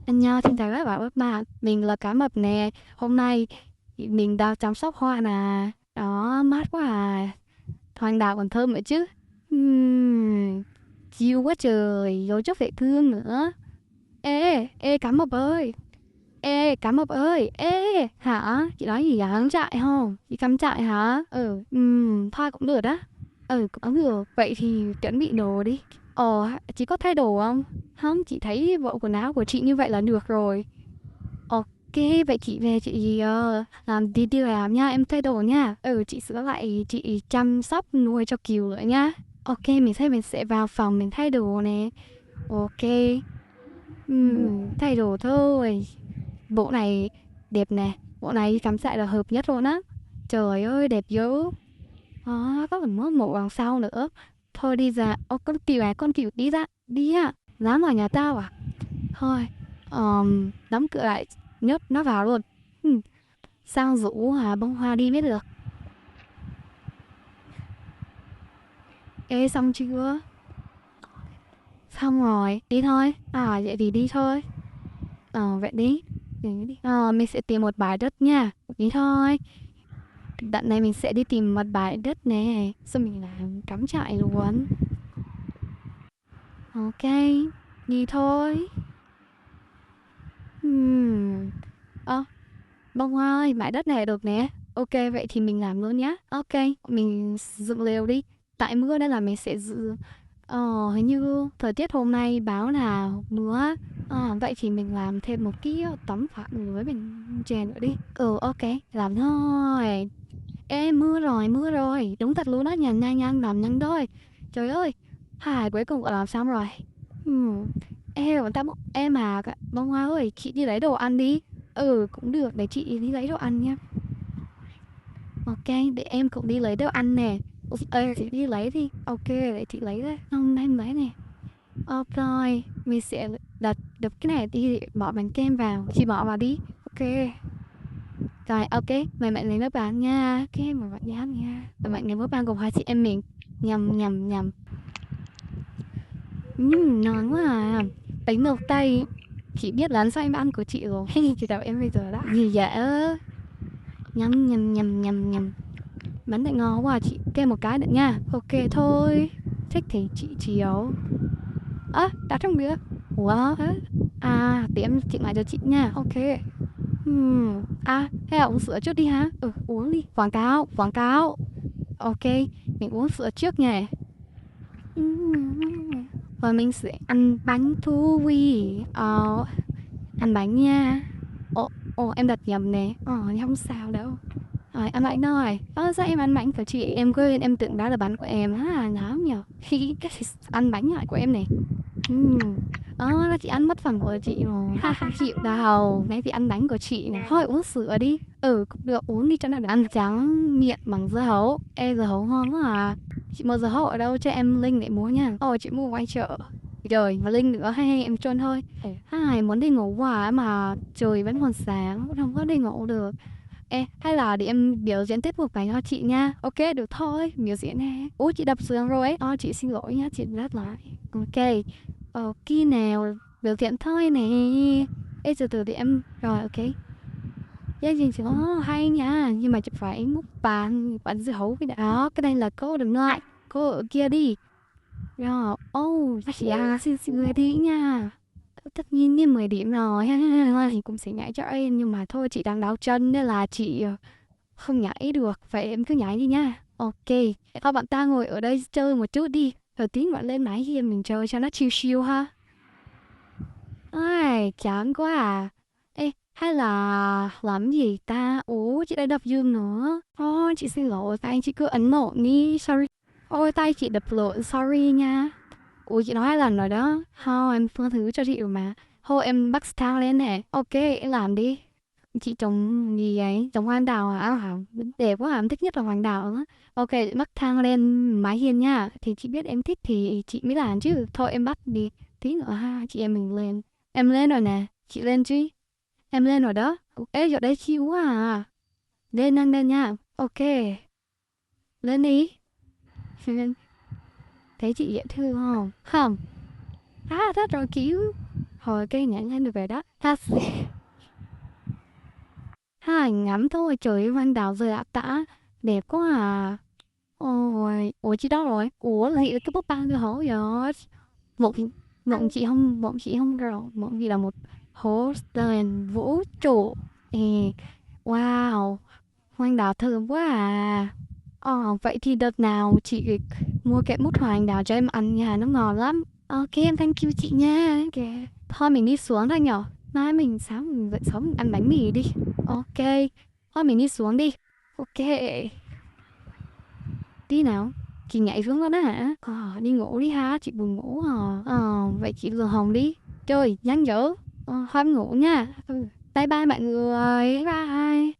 Anh nha, xin chào các bạn, mình là Cá Mập nè. Hôm nay mình đang chăm sóc hoa nè. Đó, mát quá à. Hoa đào còn thơm nữa chứ. Chill quá trời, rồi rất dễ thương nữa. Ê, Cá Mập ơi. Ê, Cá Mập ơi. Ê, hả? Chị nói gì cắm trại không? Chị cắm trại hả? Thôi cũng được đó. Cũng được. Vậy thì chuẩn bị đồ đi. Chị có thay đồ không? Không, chị thấy bộ quần áo của chị như vậy là được rồi. Ok, vậy chị về chị làm đi đi làm nha, em thay đồ nha. Chị sửa lại, chị chăm sóc nuôi cho Kiều nữa nha. Ok, mình sẽ vào phòng mình thay đồ nè. Ok, thay đồ thôi. Bộ này đẹp nè, bộ này cắm trại là hợp nhất luôn á. Trời ơi, đẹp dữ. Có phần mốt mộ đằng sau nữa. Thôi đi ra, con Kiều à, con Kiều đi ra, đi à. Dám vào nhà tao à? Thôi, đóng cửa lại, nhốt nó vào luôn. Ừm, Sao rủ bông hoa đi biết được. Ê, xong chưa? Xong rồi, đi thôi. Vậy thì đi thôi. Vậy đi. Mình sẽ tìm một bãi đất nha. Đi thôi. Đoạn này mình sẽ đi tìm một bãi đất nè. Xong mình làm cắm trại luôn. Ok, đi thôi. Ừm. Ơ, bông hoa ơi, bãi đất này được nè. Ok, vậy thì mình làm luôn nhá. Ok, mình dựng lều đi. Tại mưa nên là mình sẽ dự hình như thời tiết hôm nay báo là mưa á. Vậy thì mình làm thêm một cái tấm phản lưới bên trên nữa đi. Ok, làm thôi. Ê, mưa rồi. Đúng thật luôn á, nhanh nhanh nhanh, làm nhanh thôi. Trời ơi, cuối cùng đã làm xong rồi. Ừm. Em mà bông hoa ơi, chị đi lấy đồ ăn đi. Cũng được, để chị đi lấy đồ ăn nha. Ok, để em cũng đi lấy đồ ăn nè. Chị đi lấy đi. Ok, để chị lấy đây. Không, em lấy nè. Rồi, mình sẽ đặt đập cái này đi để bỏ bánh kem vào. Chị bỏ vào đi. Ok. Rồi, ok. Mời bạn lấy nước bàn nha. Ok, mời bạn dán nha. Mời bạn lấy nước bàn cùng hai chị em mình. Nhầm, nhầm, nhầm. Ngon quá à. Bánh mộc tây. Chị biết là sao em ăn của chị rồi. Chị đọc em bây giờ đã. Gì dạ. Nhầm, nhầm, nhầm, nhầm, nhầm. Bánh lại ngon quá à. Chị kêu một cái nữa nha. Ok thôi. Thích thì chị chiều. Đặt trong bữa. Ủa? Để em chỉnh lại cho chị nha. Ok. Hay là uống sữa trước đi ha? Uống đi. Quảng cáo, quảng cáo. Ok, mình uống sữa trước nha. Và mình sẽ ăn bánh thú vị. Ăn bánh nha. Em đặt nhầm nè. Không sao đâu. Rồi, ăn bánh thôi. Sao em ăn bánh của chị? Em quên, em tưởng đó là bánh của em. Nhám nhở. Khi ăn bánh lại của em này. Là chị ăn mất phần của chị rồi. Không chịu đâu. Nãy thì ăn bánh của chị này. Thôi uống sữa đi. Cũng được, uống đi cho nó được ăn trắng miệng bằng dưa hấu. Ê, dưa hấu ngon quá à. Chị mua dưa hấu ở đâu cho em link để mua nha. Chị mua ngoài chợ. Rồi, và link nữa hay em trôn thôi. Muốn đi ngủ quá mà trời vẫn còn sáng, không có đi ngủ được. Hay là để em biểu diễn tiếp một bài cho chị nha. Ok, được thôi, biểu diễn nè. Chị đập sườn rồi ấy. Chị xin lỗi nha, chị đáp lại. Ok. Khi nào biểu diễn thôi nè. Từ từ để em. Rồi, ok. Chương trình sẽ hay nha. Nhưng mà chắc phải múc bàn dưa hấu cái đó. Cái đây là cô đừng lại. Cô ở kia đi. Rồi, chị xin người đi nha. Tất nhiên như 10 điểm rồi. Thì cũng sẽ nhảy cho em. Nhưng mà thôi, chị đang đau chân nên là chị không nhảy được. Vậy em cứ nhảy đi nha. Ok. Thôi bạn ta ngồi ở đây chơi một chút đi. Rồi tí bạn lên máy kia mình chơi cho nó chill chill ha. Chán quá à. Hay là làm gì ta? Chị đã đập dương nữa. Chị xin lỗi, tay chị cứ ấn lộn đi. Sorry. Tay chị đập lộn, sorry nha. Chị nói 2 lần rồi đó. Thôi, em phương thứ cho chị rồi mà. Thôi, em bắt style lên nè. Ok, em làm đi. Chị trồng gì vậy? Trồng hoa anh đào hả? Đẹp quá à, em thích nhất là hoa anh đào á. Ok, bắt thang lên mái hiên nha. Thì chị biết em thích thì chị mới làm chứ. Thôi em bắt đi. Tí nữa ha, chị em mình lên. Em lên rồi nè. Chị lên chứ? Em lên rồi đó. Ê, giờ đây chill quá à. Lên nhanh lên nha. Ok, lên đi. Lên. Thấy chị dễ thương không? Không. Thích rồi cứu. Thôi cái nhãn em được về đó. Ha, hai ngắm thôi trời ơi anh đào rơi ạ tả. Đẹp quá à. Ôi, ủa chị đó rồi. Ủa lại cái búp băng tôi hỏi vậy. Một một chị không girl, một chị là một hostess vũ trụ. Ê, wow, hoa anh đào thơm quá à. Vậy thì đợt nào chị mua kẹo mút hoa anh đào cho em ăn nha, nó ngon lắm. Ok, em thank you chị nha. Ok, thôi mình đi xuống thôi nhở. Mai mình sáng mình dậy sớm mình ăn bánh mì đi. Ok, thôi mình đi xuống đi. Ok, đi nào. Chị nhảy xuống đó đó hả? Đi ngủ đi ha, chị buồn ngủ à. Vậy chị lừa Hồng đi. Chơi, nhắn nhở. Thôi em ngủ nha. Bye bye mọi người. Bye bye.